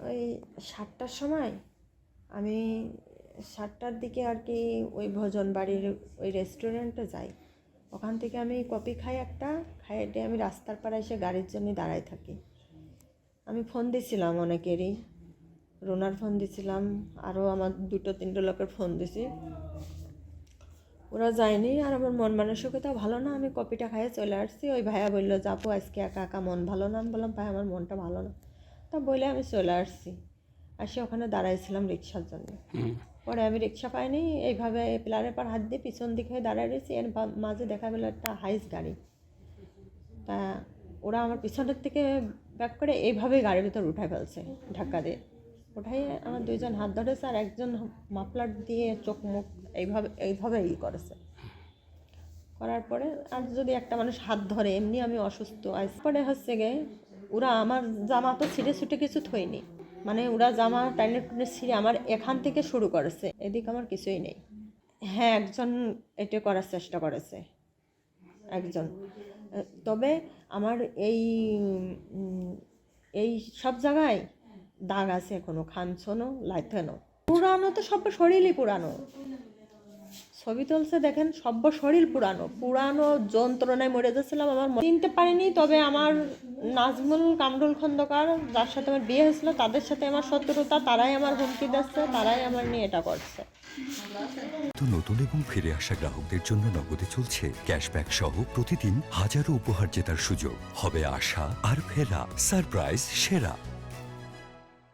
ওই ৭টার সময় আমি ৭টার দিকে আর কি ওই ভোজন বাড়ির ওই রেস্টুরেন্টে যাই। ওখান থেকে আমি কফি খাই একটা, খাইয়ে আমি রাস্তার পাড়ে এসে গাড়ির জন্য দাঁড়ায় থাকি। আমি ফোন দিছিলাম অনেকেরই, রোনার ফোন দিছিলাম, আরও আমার 2-3টে লোকের ফোন দিছি, ওরা যায়নি। আর আমার মন মানসিকতা ভালো না, আমি কফিটা খাইয়ে চলে আসছি। ওই ভাইয়া বললো যে আপু আজকে একা একা মন ভালো না। আমি বললাম ভাই আমার মনটা ভালো না, তা বলে আমি চলে আসছি। আসি ওখানে দাঁড়াইছিলাম রিক্সার জন্য। পরে আমি রিক্সা পাইনি, এইভাবে পিলারের পার হাত দিয়ে পিছন দিকে হয়ে দাঁড়ায় রয়েছি। এর মাঝে দেখা গেলো একটা হাইস গাড়ি, তা ওরা আমার পিছনের থেকে ব্যাক করে এইভাবেই গাড়ির ভিতর উঠায় ফেলছে, ধাক্কা দিয়ে উঠাই। আমার 2জন হাত ধরেছে আর একজন মাফলার দিয়ে চোখ মুখ এইভাবে করেছে। করার পরে আর যদি একটা মানুষ হাত ধরে, এমনি আমি অসুস্থ। পরে হচ্ছে গে ওরা আমার জামা তো ছিঁড়ে ছুটে কিছু থইনি, মানে ওরা জামা টাইনে টুনে ছিঁড়ে আমার এখান থেকে শুরু করেছে, এদিকে আমার কিছুই নেই। হ্যাঁ, একজন এটা করার চেষ্টা করেছে, একজন। তবে আমার এই এই সব জায়গায় দাগ আছে এখনো, খানছনো লাইথানো, পুরানো তো সব শরীরই পুরানো। ছবি তুলছে দেখেন, সব্য শরীর পুরানো পুরানো, যন্ত্রণায় মরে যাচ্ছিলাম। আমার চিনতে পারিনি, তবে আমার নাজমুল কামরুল খন্দকার যার সাথে আমার বিয়ে হয়েছিল তাদের সাথে আমার শত্রুতা, তারাই আমার হুমকি দিচ্ছে, তারাই আমার নিয়ে এটা করছে। তো নতুন এবং ফিরে আসা গ্রাহকদের জন্য নগদে চলছে ক্যাশব্যাক সহ প্রতিদিন হাজারো উপহার জেতার সুযোগ। হবে আশা আর ফেরা, সারপ্রাইজ সেরা।